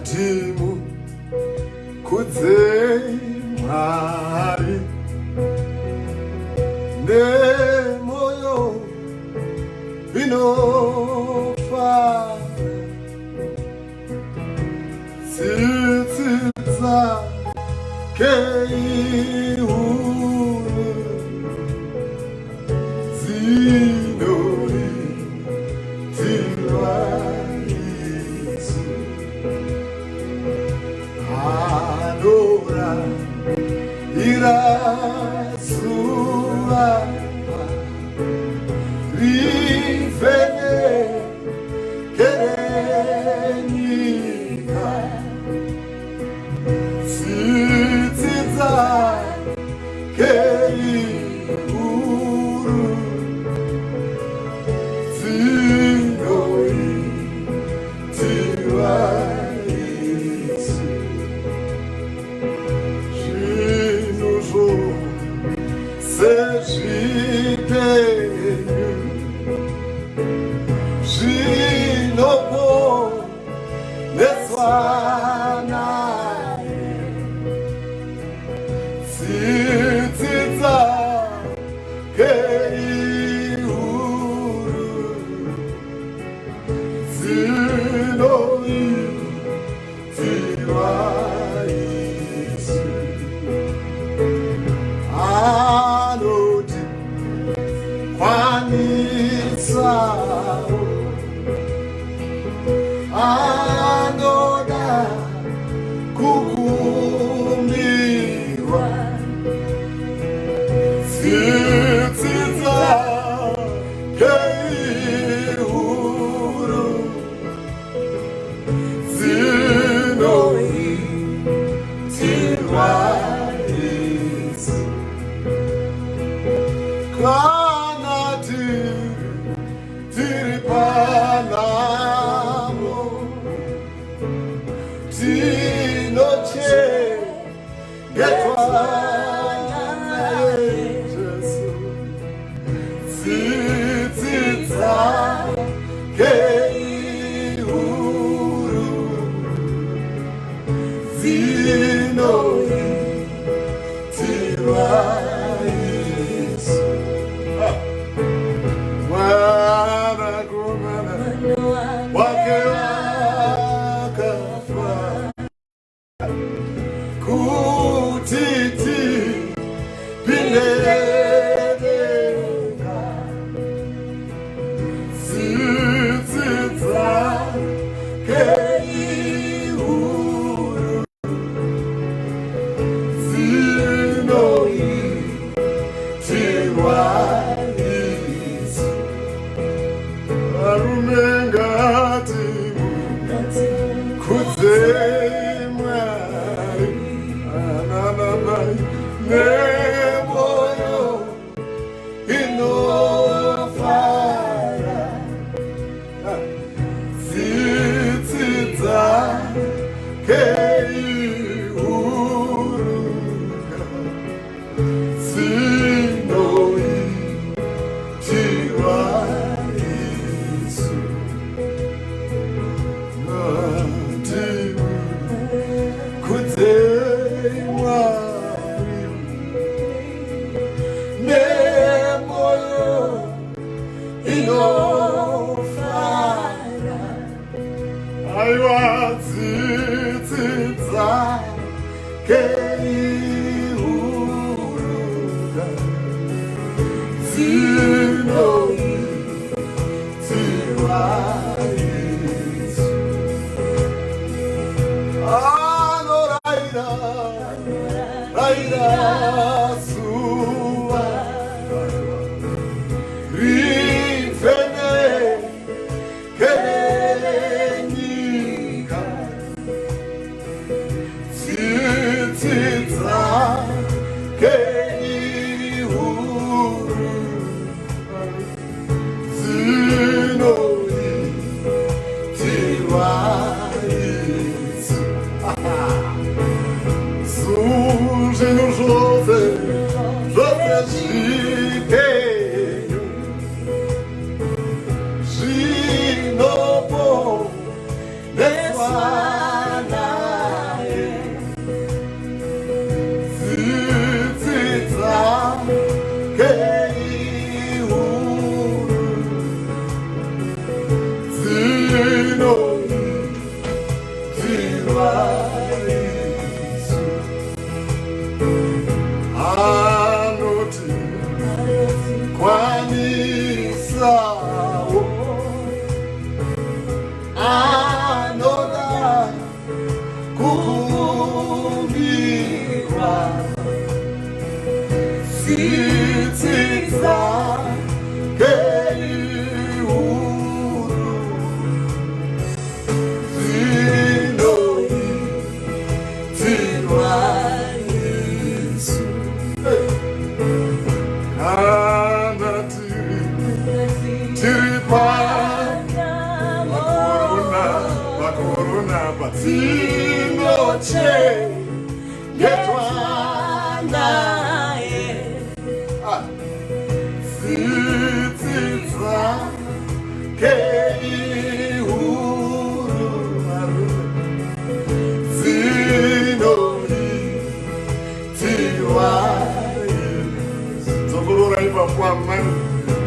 timu kudzemari nemoyo inofara tsitsi dzake ihunu dzinoitirwa Yesu adora irasuva rivene kerenyika tsitsi dzake ihuru dzinoitirwa Yesu zvinhu sezvipenyu zvinoponeswa naye tsitsi dzake ihuru dzinoitirwa Yesu anoti kwanisawo anoda kukumbirwa tsitsi dzake ihuru dzinoitirwa Yesu kana tiri panamo tinochengetwa naye Jesu tsitsi dzake ihuru dzinoitirwa Yesu mwanakomana wake wakafa kuti tipinde denga tsitsi dzake ihuru dzinoitirwa Yesu varume ngatimu kudzemari ananamai nemoyo inofara tsitsi dzake ihuru dzinoitirwa Yesu ngatimu kudzemari nemoyo inofara aiwa tsitsi dzake ihuru dzinoitirwa Yesu anorayira zuva rivene kerenyika tsitsi dzake ihuru dzinoitirwa Yesu zvinhu zvose zvipenyu zawo anoda kukumbirwa tsitsi dzake ihuru dzinoitirwa Yesu kana tiri pakorona patsinochengetwa naye tsitsi dzake ihuru dzinoitirwa Yesu. Zongorora ipapo amani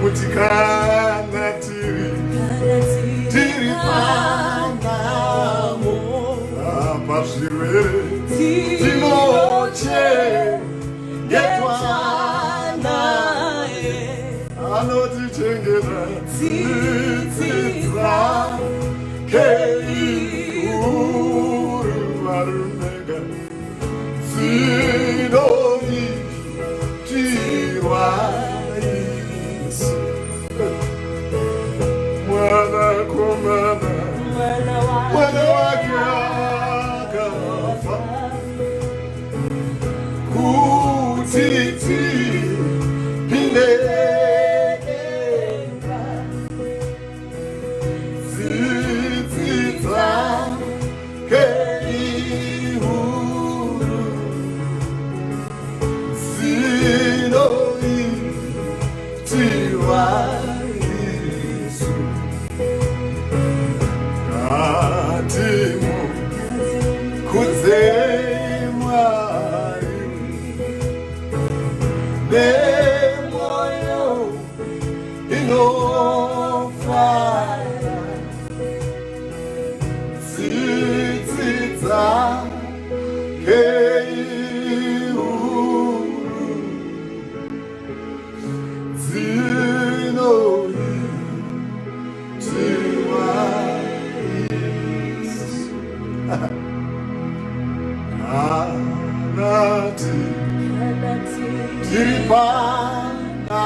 kuti kana tiri panamo pazvirwere tinochengetwa naye anotichengeta tsitsi dzake ihuru varumega dzinoitirwa Yesu. Mwana wake akafa kuti tipinde tsitsi dzake ihuru dzinoitirwa Yesu. Kudzei Mwari nemoyo inofara tsitsi dzake ihuru dzinoitirwa Yesu. Anati tiri panamo